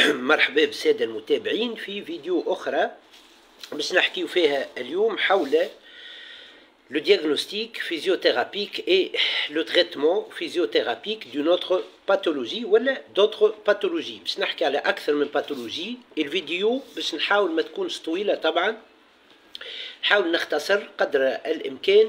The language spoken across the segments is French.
مرحبا بالسادة المتابعين في فيديو أخرى باش نحكيو فيها اليوم حول le diagnostic physiothérapique et le traitement physiothérapique d'une autre pathologie ولا d'autres pathologies. باش نحكي على أكثر من باثولوجي. الفيديو باش نحاول ما تكونش طويلة طبعا، نحاول نختصر قدر الإمكان.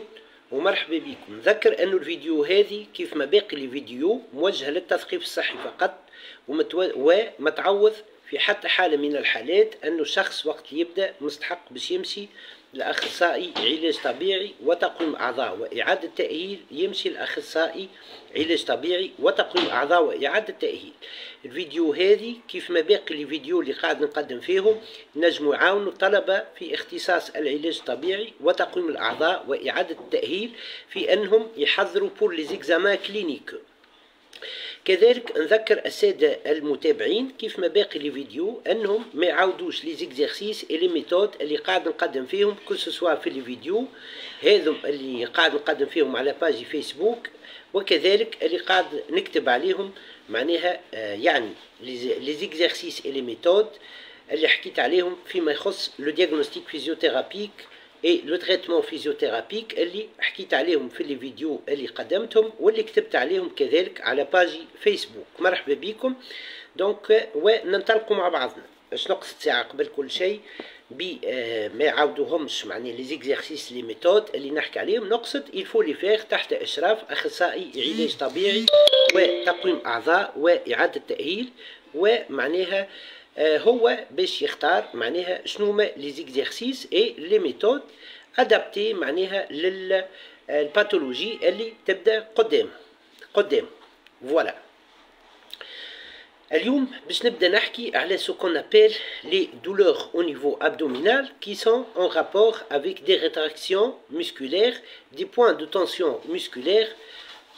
ومرحبا بكم. نذكر أنه الفيديو هذه كيف ما باقي الفيديو موجهة للتثقيف الصحي فقط، وما تعوض في حتى حالة من الحالات أنه الشخص وقت يبدأ مستحق باش يمشي لأخصائي علاج طبيعي وتقويم أعضاء وإعادة تأهيل، يمشي لأخصائي علاج طبيعي وتقويم أعضاء وإعادة تأهيل. الفيديو هذه كيف ما باقي الفيديو اللي قاعد نقدم فيهم نجموا يعاونوا الطلبة في اختصاص العلاج الطبيعي وتقويم الأعضاء وإعادة التأهيل في أنهم يحضروا بور لي زيكزامان كلينيك. كذلك نذكر السادة المتابعين كيف ما باقي لي فيديو انهم ما يعاودوش لي زيكزارسيس اي لي ميثود اللي قاعد نقدم فيهم كل سوا في لي فيديو هذم اللي قاعد نقدم فيهم على باجي فيسبوك، وكذلك اللي قاعد نكتب عليهم معناها يعني لي زيكزارسيس اي لي ميثود اللي حكيت عليهم فيما يخص لو دياغنوستيك فيزيوثيرابيك اي لو تريتمون فيزيوثيرابيك اللي حكيت عليهم في لي فيديو اللي قدمتهم واللي كتبت عليهم كذلك على باجي فيسبوك. مرحبا بكم. دونك وننطلقوا مع بعضنا باش نقصد ساعه قبل كل شيء ما يعاودوهمش معني لي زيكزارسيس لي ميثود اللي نحكي عليهم، نقصد يلفو لي فيغ تحت اشراف اخصائي علاج طبيعي وتقويم اعضاء واعاده تاهيل، ومعناها هو باش يختار معناها شنو هما لي زيكزارسيس اي لي ميثود ادابتي معناها للباثولوجي اللي تبدا قدام. فوالا. اليوم باش نبدا نحكي على ce qu'on appelle les douleurs au niveau abdominal qui sont en rapport avec des rétractions musculaires, des points de tension musculaire,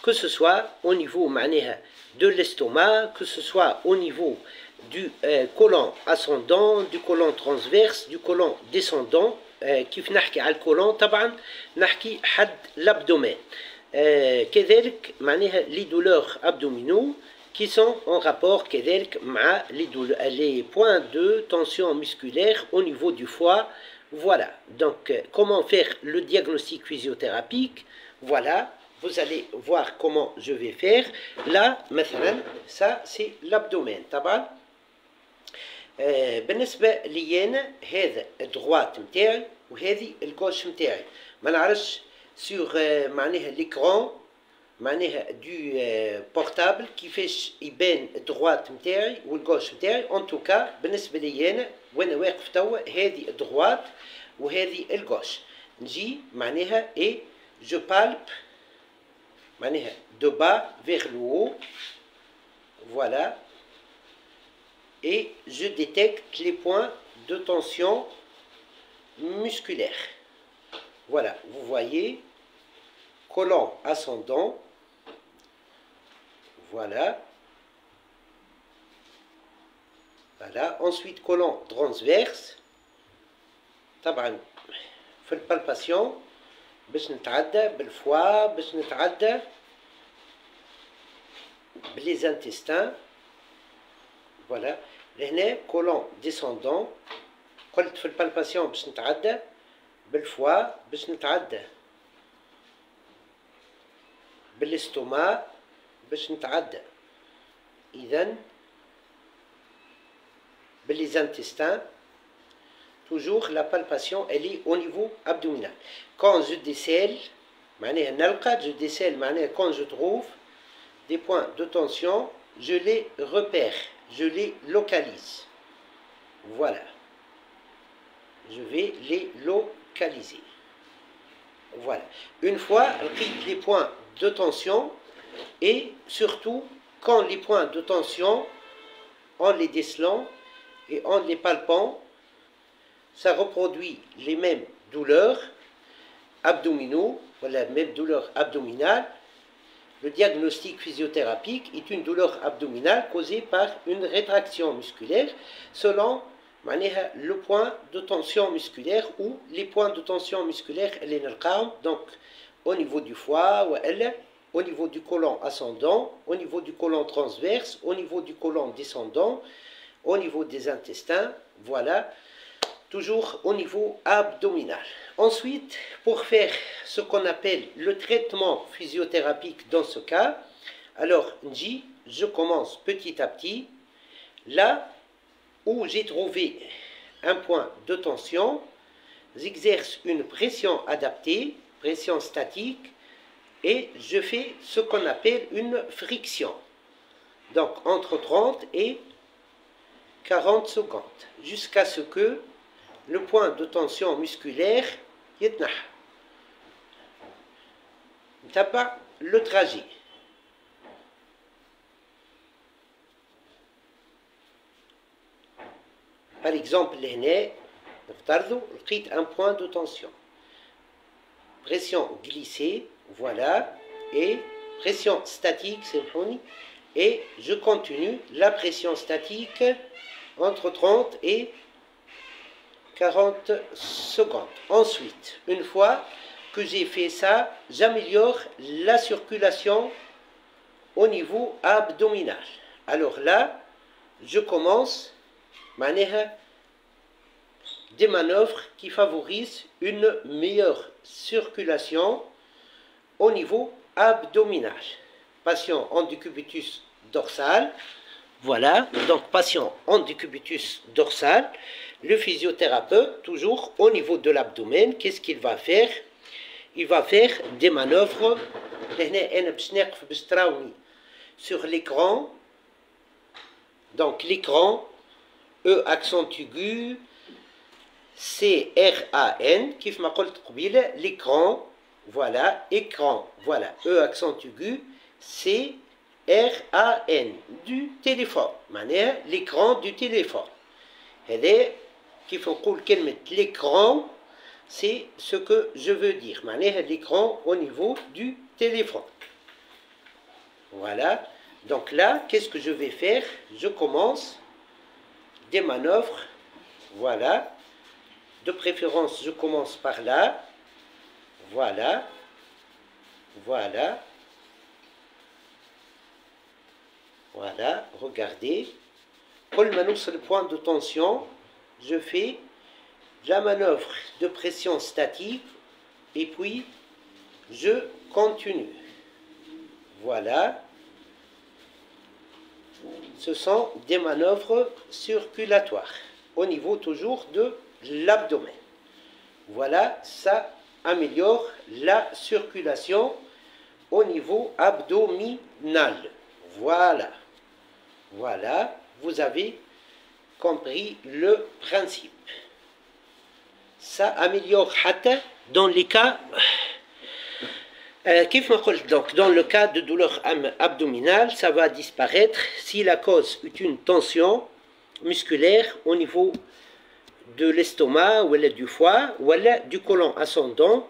que ce soit au niveau معناها de l'estomac, que ce soit au niveau du côlon ascendant, du côlon transverse, du côlon descendant. كيف نحكي على الكولون طبعا نحكي حد l'abdomen. كذلك معناها les douleurs abdominaux qui sont en rapport كذلك مع les points de tension musculaire au niveau du foie. Voilà. Donc comment faire le diagnostic physiothérapique? Voilà. Vous allez voir comment je vais faire. Là, مثلا, ça c'est l'abdomen. طبعا بالنسبة لي أنا هذا الدروات متاعي وهذه الجوش متاعي. ما نعرفش سور معناها ليكرون معناها دو بورتابل كيفاش يبان الدروات متاعي والجوش متاعي. ان توكا بالنسبة لي أنا وانا واقف توا هذه الدروات وهذه الجوش. نجي معناها اي جو بالب معناها دو با فيغ لو هو. Voilà. Et je détecte les points de tension musculaire. Voilà, vous voyez, côlon ascendant, voilà, voilà, ensuite côlon transverse, طبعا في البالباسيون باش نتعدى بالفوا باش نتعدى بليز انتستان. فوالا لهنا كولون ديسوندون قلت في البالباسيون باش نتعدى بالفوا باش نتعدى بالاستوما باش نتعدى اذا باللي intestins. toujours la palpation elle est au niveau abdominal. Quand je décèle معناها نلقى je décèle معناها quand je trouve des points de tension je les repère, je les localise. Voilà. Je vais les localiser. Voilà. Une fois les points de tension, et surtout quand les points de tension, en les décelant et en les palpant, ça reproduit les mêmes douleurs abdominaux, voilà, même douleur abdominale. Le diagnostic physiothérapique est une douleur abdominale causée par une rétraction musculaire selon le point de tension musculaire ou les points de tension musculaire. Donc au niveau du foie, au niveau du côlon ascendant, au niveau du côlon transverse, au niveau du côlon descendant, au niveau des intestins, voilà, toujours au niveau abdominal. Ensuite, pour faire ce qu'on appelle le traitement physiothérapique dans ce cas, alors je commence petit à petit, là où j'ai trouvé un point de tension, j'exerce une pression adaptée, pression statique, et je fais ce qu'on appelle une friction. Donc entre 30 et 40 secondes, jusqu'à ce que le point de tension musculaire يتنحى. نتبع le trajet. Par exemple, هنا نفترضوا لقيت un point de tension. Pression glissée, voilà, et pression statique, سامحوني, et je continue la pression statique entre 30 et 40 secondes. Ensuite, une fois que j'ai fait ça, j'améliore la circulation au niveau abdominal. Alors là, je commence des manœuvres qui favorisent une meilleure circulation au niveau abdominal. Patient en décubitus dorsal, voilà, donc patient en décubitus dorsal, le physiothérapeute, toujours au niveau de l'abdomen, qu'est-ce qu'il va faire? Il va faire des manœuvres sur l'écran. Donc l'écran, E accent aigu, C-R-A-N, كيف ما قلت قبيلة, l'écran, voilà, écran, voilà, E accent aigu, C-R-A-N, du téléphone, معناها l'écran du téléphone. هذا كيف نقول كلمة l'écran, c'est ce que je veux dire, معناها l'écran au niveau du téléphone. Voilà, donc là, qu'est-ce que je vais faire? Je commence des manœuvres, voilà, de préférence je commence par là, voilà, voilà, voilà, regardez, كل ما نوصل le point de tension, je fais la manœuvre de pression statique et puis je continue, voilà. Ce sont des manœuvres circulatoires au niveau toujours de l'abdomen. Voilà, ça améliore la circulation au niveau abdominal. Voilà, voilà, vous avez compris le principe. Ça améliore dans les cas donc, dans le cas de douleur abdominale, ça va disparaître si la cause est une tension musculaire au niveau de l'estomac, ou du foie, ou du côlon ascendant,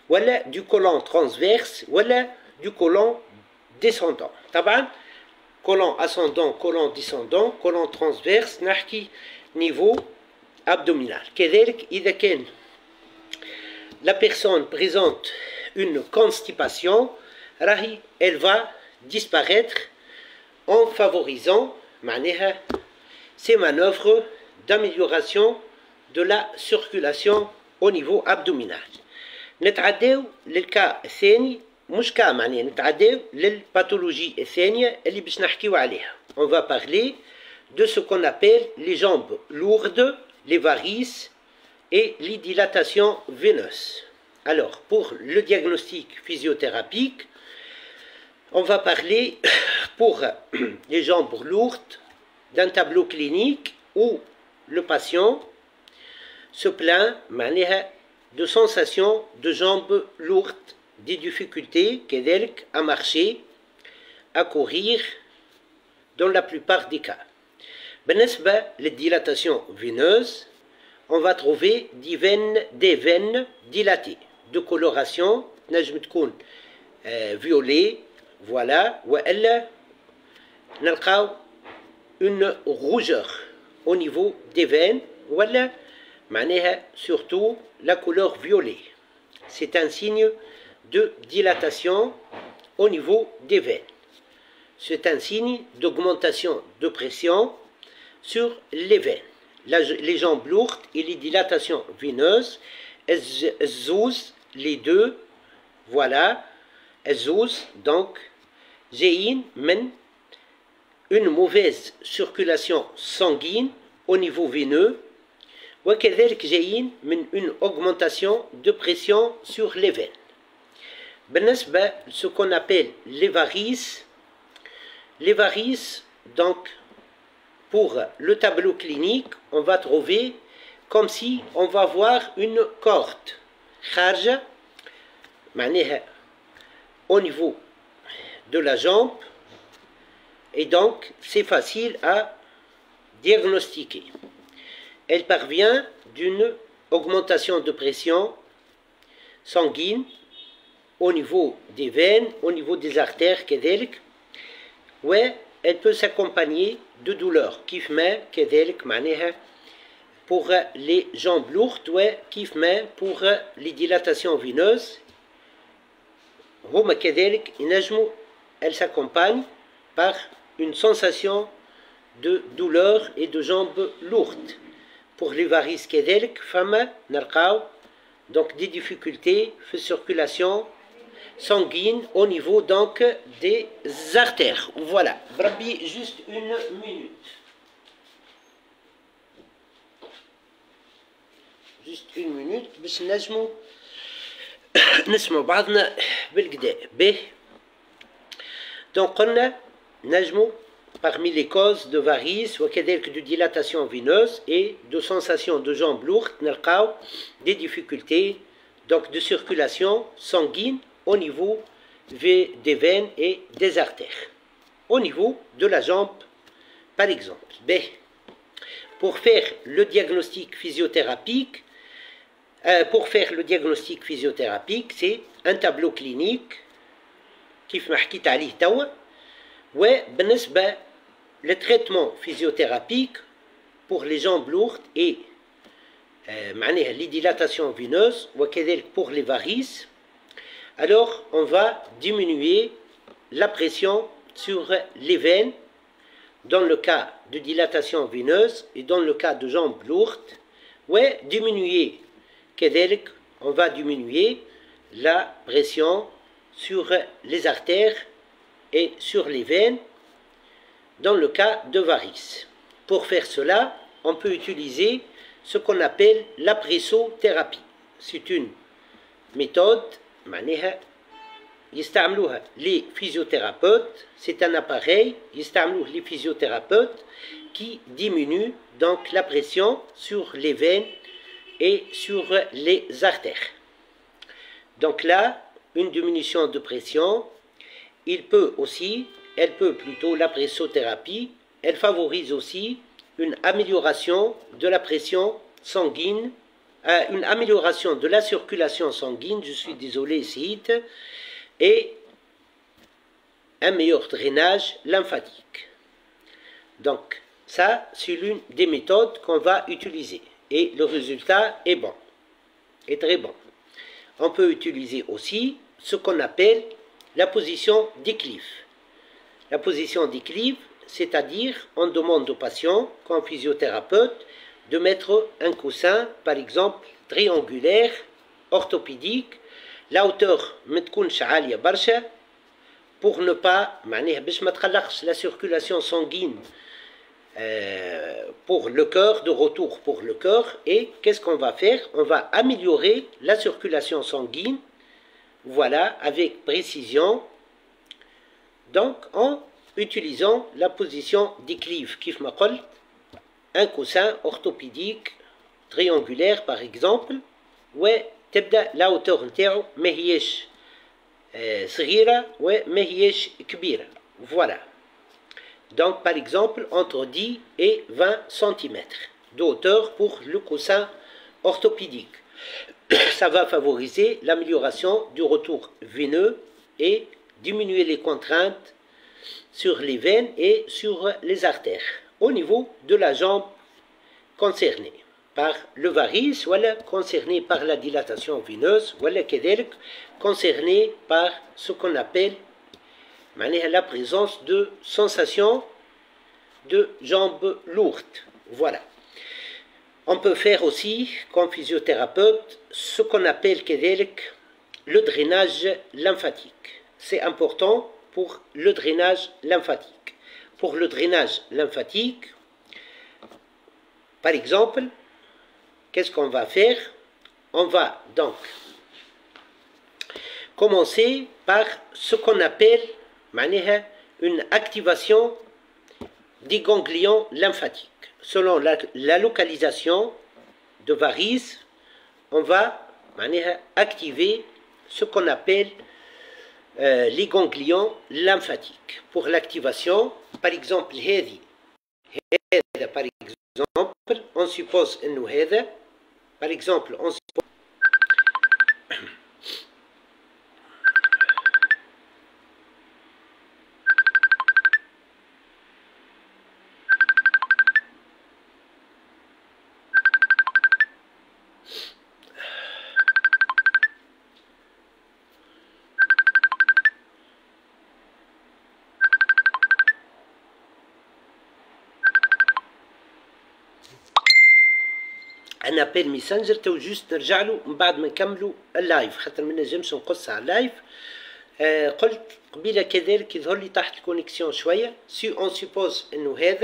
ou du côlon transverse, ou du côlon descendant. طبعا côlon ascendant, côlon descendant, côlon transverse, نحكي niveau abdominal. كذلك إذا كان la personne présente une constipation, elle va disparaître en favorisant ces manœuvres d'amélioration de la circulation au niveau abdominal. نتعداو للكا الثاني, مش كا معناها نتعداو للباثولوجي الثانية اللي باش نحكيو عليها. On va parler de ce qu'on appelle les jambes lourdes, les varices et les dilatations veineuses. Alors, pour le diagnostic physiothérapique, on va parler pour les jambes lourdes d'un tableau clinique où le patient se plaint de sensations de jambes lourdes, des difficultés à marcher, à courir, dans la plupart des cas. بالنسبة للdilatation veineuse, on va trouver des veines dilatées de coloration نجم تكون violet, voilà, وإلا نلقاو une rougeur au niveau des veines, ولا معناها surtout la couleur violet. C'est un signe de dilatation au niveau des veines. C'est un signe d'augmentation de pression sur les veines. Les jambes lourdes et les dilatations veineuses, الزوز, les deux, voilà, الزوز, donc, جايين من une mauvaise circulation sanguine au niveau veineux, وكذلك جايين من une augmentation de pression sur les veines. بالنسبة ce qu'on appelle les varices, donc, pour le tableau clinique, on va trouver comme si on va voir une corde خارجة معناها au niveau de la jambe, et donc c'est facile à diagnostiquer. Elle parvient d'une augmentation de pression sanguine au niveau des veines, au niveau des artères كذلك, elle peut s'accompagner de douleurs كيفما كذلك معناها pour les jambes lourdes وكيفما pour les dilatations veineuses هما كذلك ينجموا, elles s'accompagnent par une sensation de douleur et de jambes lourdes. Pour les varices كذلك فما نلقاو donc des difficultés de circulation sanguine au niveau donc des artères. Voilà, بربي juste une minute. Juste une minute باش نجمو نسمعوا بعضنا بالكدا به. Donc قلنا نجمو parmi les causes de varices وكذلك de dilatation veineuse et de sensation de jambes lourdes نلقاو des difficultés donc de circulation sanguine au niveau des veines et des artères. Au niveau de la jambe, par exemple. Pour faire le diagnostic physiothérapique, c'est un tableau clinique كيف ما حكيت عليه توا. وبالنسبة le traitement physiothérapique pour les jambes lourdes et معناها les dilatations veineuses وكذلك pour les varices, alors on va diminuer la pression sur les veines dans le cas de dilatation veineuse et dans le cas de jambes lourdes, diminuer كذلك, on va diminuer la pression sur les artères et sur les veines dans le cas de varices. Pour faire cela, on peut utiliser ce qu'on appelle la pressothérapie. C'est une méthode معناها يستعملوها les physiothérapeutes. C'est un appareil يستعملوه les physiothérapeutes qui diminue donc la pression sur les veines et sur les artères. Donc là, une diminution de pression, elle peut plutôt, la pressothérapie, elle favorise aussi une amélioration de la pression sanguine, une amélioration de la circulation sanguine, je suis désolé, Cite, et un meilleur drainage lymphatique. Donc, ça, c'est l'une des méthodes qu'on va utiliser. Et le résultat est bon, est très bon. On peut utiliser aussi ce qu'on appelle la position d'équilibre. La position d'équilibre, c'est-à-dire on demande au patient, comme physiothérapeute, de mettre un coussin, par exemple, triangulaire, orthopédique, la hauteur ما تكونش عالية برشا, pour ne pas, معناها باش ما تخلقش la circulation sanguine pour le cœur, de retour pour le cœur. Et qu'est-ce qu'on va faire? On va améliorer la circulation sanguine, voilà, avec précision, donc en utilisant la position d'équilibre, كيف ما قلت, un coussin orthopédique triangulaire par exemple, وتبدأ la hauteur نتاعو ما هيش صغيرة وما هيش كبيرة. Voilà. Donc, par exemple, entre 10 et 20 cm de hauteur pour le coussin orthopédique. Ça va favoriser l'amélioration du retour veineux et diminuer les contraintes sur les veines et sur les artères au niveau de la jambe concernée par le varice, ou concernée par la dilatation veineuse, ou concernée par ce qu'on appelle la présence de sensations de jambes lourdes. Voilà. On peut faire aussi, comme physiothérapeute, ce qu'on appelle le drainage lymphatique. C'est important pour le drainage lymphatique. Pour le drainage lymphatique, par exemple, qu'est-ce qu'on va faire? On va donc commencer par ce qu'on appelle une activation des ganglions lymphatiques. Selon la localisation de varices, on va activer ce qu'on appelle les ganglions lymphatiques. Pour l'activation, par exemple, par exemple, on suppose que par exemple, on suppose un appel ميسنجر تو جوست نرجع له من بعد ما نكملوا اللايف خاطر ما نجمش نقص على اللايف. قلت قبيله كذلك يظهر لي تحت الكونيكسيون شويه. سي اون سيبوز انه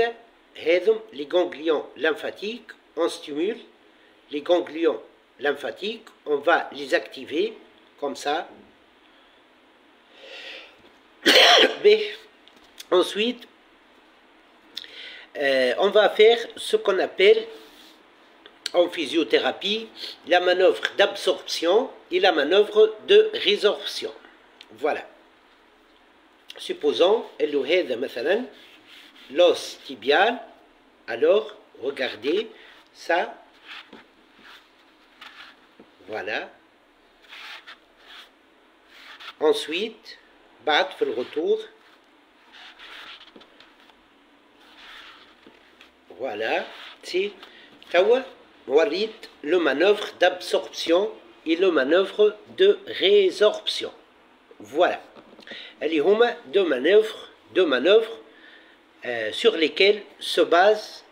هذم لي غانغليون لymphatiques, on stimule les ganglions lymphatiques, on va les activer comme ça. Mais ensuite on va faire ce qu'on appelle en physiothérapie la manœuvre d'absorption et la manœuvre de résorption. Voilà. Supposons l'os tibial. Alors regardez ça. Voilà. Ensuite بعد في الرetour. Voilà. C'est le manœuvre d'absorption et le manœuvre de résorption. Voilà. اللي هما deux manœuvres sur lesquelles se base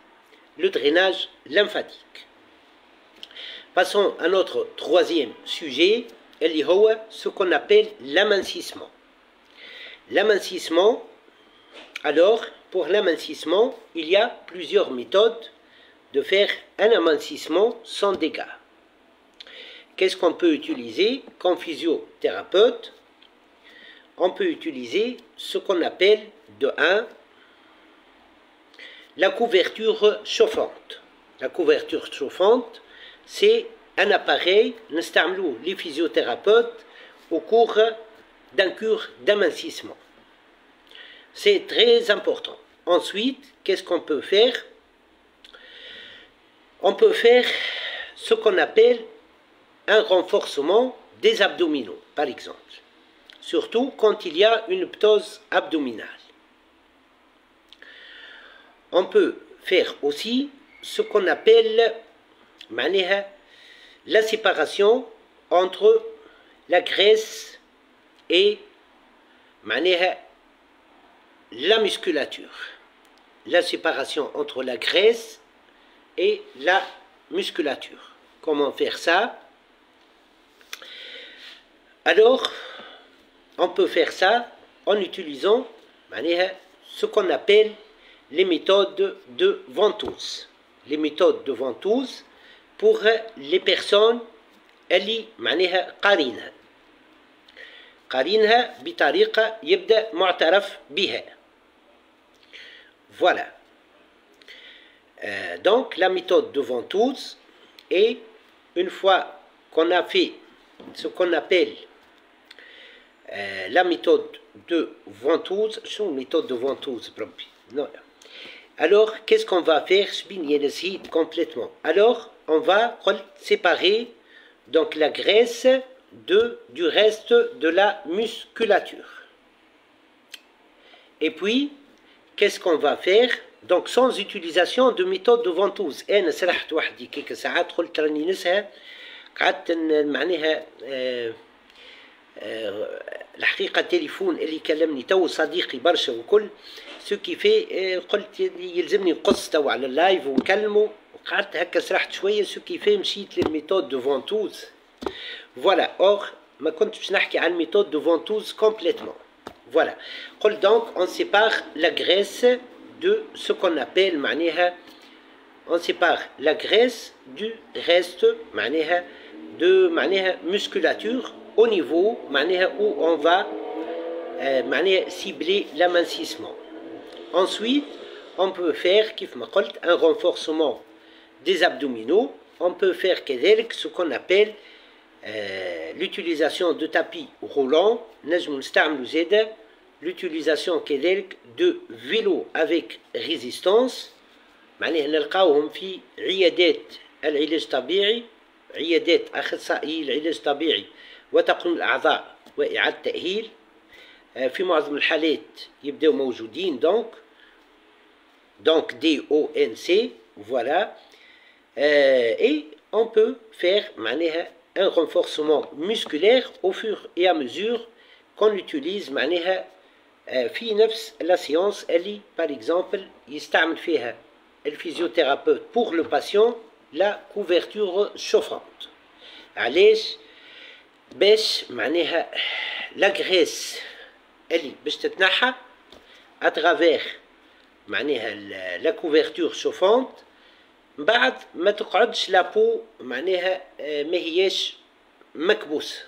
le drainage lymphatique. Passons à notre troisième sujet, اللي هو ce qu'on appelle l'amincissement. L'amincissement, alors pour l'amincissement, il y a plusieurs méthodes de faire un amincissement sans dégâts. Qu'est-ce qu'on peut utiliser comme physiothérapeute? On peut utiliser ce qu'on appelle de 1 la couverture chauffante. La couverture chauffante, c'est un appareil نستعملوه les physiothérapeutes au cours d'un cours d'amincissement. C'est très important. Ensuite, qu'est-ce qu'on peut faire? On peut faire ce qu'on appelle un renforcement des abdominaux, par exemple. Surtout quand il y a une ptose abdominale. On peut faire aussi ce qu'on appelle la séparation entre la graisse et la musculature. La séparation entre la graisse et la musculature. Comment faire ça? Alors, on peut faire ça en utilisant ce qu'on appelle les méthodes de ventouse. Les méthodes de ventouse pour les personnes اللي قارنها بطريقة يبدأ معترف بها. Voilà. Donc la méthode de ventouse, et une fois qu'on a fait ce qu'on appelle la méthode de ventouse, non. Alors qu'est-ce qu'on va faire? Complètement. Alors on va séparer donc la graisse du reste de la musculature. Et puis qu'est-ce qu'on va faire? Donc sans utilisation de méthode de ventouse. أنا سرحت وحدي كيك ساعات قلت راني نسها قعدت معناها الحقيقة التليفون اللي كلمني تو صديقي برشا وكل سو كي في قلت يلزمني نقص تو على اللايف ونكلمه، وقعدت هكا سرحت شوية سو كي في مشيت للميثود دو فونتوز. فوالا اور ما كنتش باش نحكي عن الميثود دو فونتوز كومبليتمون. فوالا قلت دونك اون سيبار لا غريس دو سو كون ابيل معناها on sépare la graisse du reste de musculature au niveau où on va cibler l'amincissement. Ensuite, on peut faire un renforcement des abdominaux. On peut faire ce qu'on appelle l'utilisation de tapis roulants, l'utilisation de vélo avec résistance. معناها نلقاوهم في عيادات العلاج الطبيعي، عيادات أخصائي العلاج الطبيعي وتقنين الأعضاء وإعادة التأهيل. في معظم الحالات يبداو موجودين donc DONC. Voilà. Et on peut faire معناها un renforcement musculaire au fur et à mesure qu'on utilise معناها في نفس la séance اللي par exemple يستعمل فيها le physiothérapeute pour le patient la couverture chauffante. علاش؟ باش معناها la graisse اللي باش تتنحى à travers معناها la couverture chauffante، بعد ما تقعدش لا بو معناها ما هياش مكبوسة.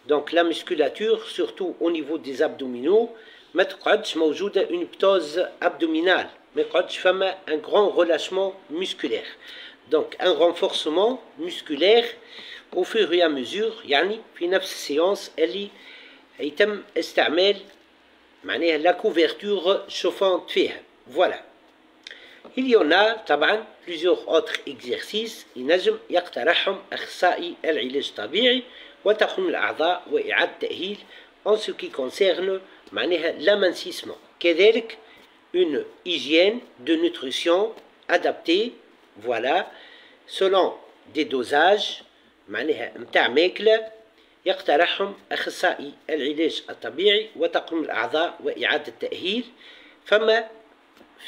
donc la musculature surtout au niveau des abdominaux ما تقعدش موجودة une ptose abdominale، ما يقعدش فما un grand relâchement musculaire. donc un renforcement musculaire au fur et à mesure يعني في نفس السيانس اللي يتم استعمال معناها la couverture chauffante فيها. voilà. il y en a طبعا plusieurs autres exercices ينجم يقترحهم أخصائي العلاج الطبيعي وتقنين الأعضاء وإعادة التأهيل en ce qui concerne معناها l'amincissement. كذلك une hygiène de nutrition adaptée، voilà, selon des dosages معناها متاع ماكلة يقترحهم أخصائي العلاج الطبيعي وتقنين الأعضاء وإعادة التأهيل. فما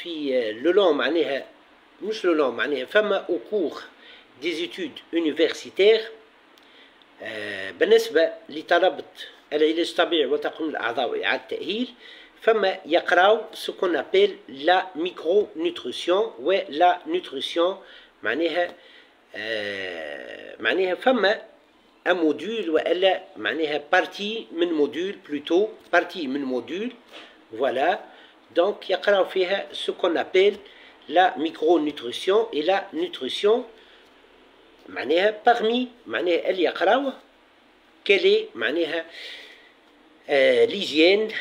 في le long معناها مش le long معناها فما au cours des études universitaires بالنسبة لطلبة العلاج الطبيعي وتقنين الأعضاء وإعادة التأهيل فما يقراو ce qu'on appelle la micronutrition و la nutrition معناها فما un module وإلا معناها partie من module plutôt partie من module. voilà. donc يقراو فيها ce qu'on appelle la micronutrition et la nutrition معناها parmi معناها اللي يقراوه quelle est معناها l'hygiène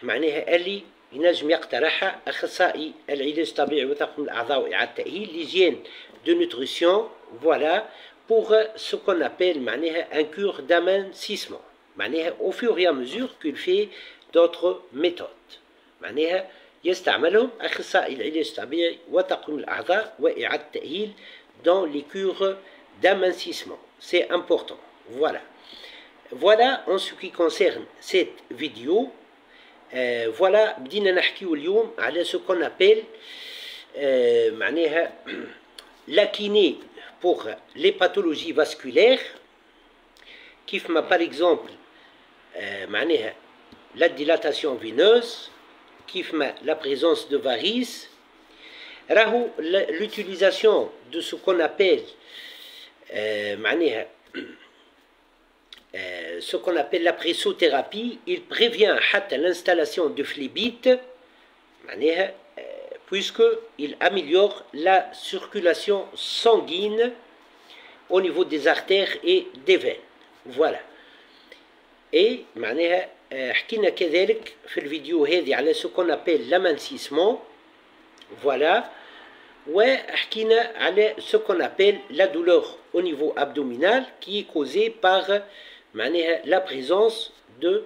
معناها اللي ينجم يقترحها أخصائي العلاج الطبيعي وتقنين الأعضاء وإعادة التأهيل. l'hygiène de nutrition voilà pour ce qu'on appelle معناها un cure d'amincissement معناها au fur et à mesure qu'il fait d'autres méthodes معناها يستعملهم أخصائي العلاج الطبيعي وتقنين الأعضاء وإعادة التأهيل dans les cures d'amincissement. c'est important. voilà. voilà en ce qui concerne cette vidéo. voilà بدينا نحكيو اليوم على ce qu'on appelle معناها la kiné pour les pathologies vasculaires كيف ما par exemple معناها la dilatation veineuse كيف ما la présence de varices. راهو l'utilisation de ce qu'on appelle معناها ce qu'on appelle la pressothérapie, il prévient حتى l'installation de phlébites معناها puisqu'il améliore la circulation sanguine au niveau des artères et des veines. voilà. et معناها حكينا كذلك في الفيديو هذه على ce qu'on appelle l'amincissement. voilà. وحكينا على ce qu'on appelle la douleur au niveau abdominal qui est causée par معناها la présence de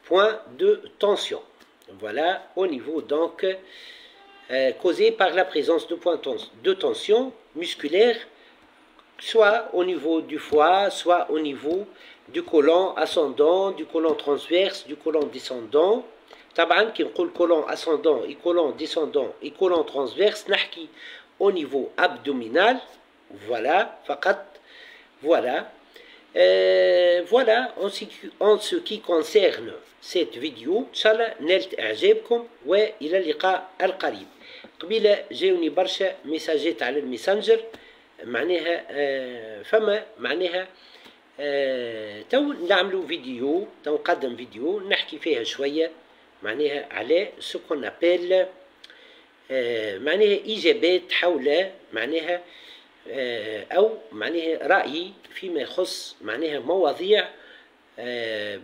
points de tension. voilà au niveau donc causé par la présence de points de tension musculaire soit au niveau du foie soit au niveau du colon ascendant, du colon transverse, du colon descendant. طبعا كي نقول colon ascendant et colon descendant et colon transverse نحكي au niveau abdominal. Voilà, فقط. Voilà. Voilà en ce qui concerne cette vidéo. إن شاء الله نالت إعجابكم وإلى اللقاء القريب. قبيلة جاوني برشا ميساجات على الميسنجر معناها فما معناها تو نعملوا فيديو، تو نقدم فيديو نحكي فيها شوية معناها على سكون أبيل معناها إجابات حول معناها أو معناها رأيي فيما يخص معناها مواضيع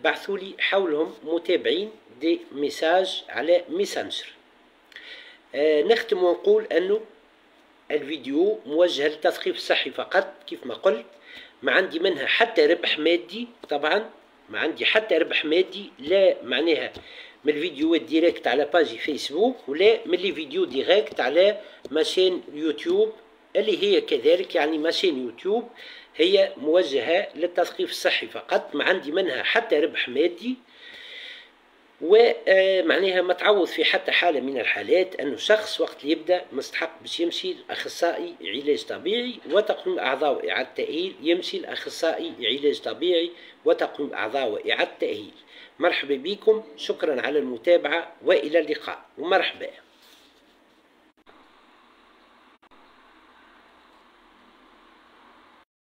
بعثوا لي حولهم متابعين دي ميساج على ميسنجر. نختم ونقول أنه الفيديو موجه للتثقيف الصحي فقط كيف ما قلت، ما عندي منها حتى ربح مادي. طبعا ما عندي حتى ربح مادي، لا معناها من الفيديوهات ديريكت على باجي فيسبوك ولا من لي فيديو ديريكت على ماشين يوتيوب اللي هي كذلك يعني ماشين يوتيوب هي موجهة للتثقيف الصحي فقط، ما عندي منها حتى ربح مادي. ومعناها ما تعوض في حتى حالة من الحالات أنه شخص وقت يبدأ مستحق باش يمشي لأخصائي علاج طبيعي وتقويم أعضاء وإعادة تأهيل، يمشي لأخصائي علاج طبيعي وتقويم أعضاء وإعادة تأهيل. مرحبا بكم، شكرا على المتابعة وإلى اللقاء ومرحبا.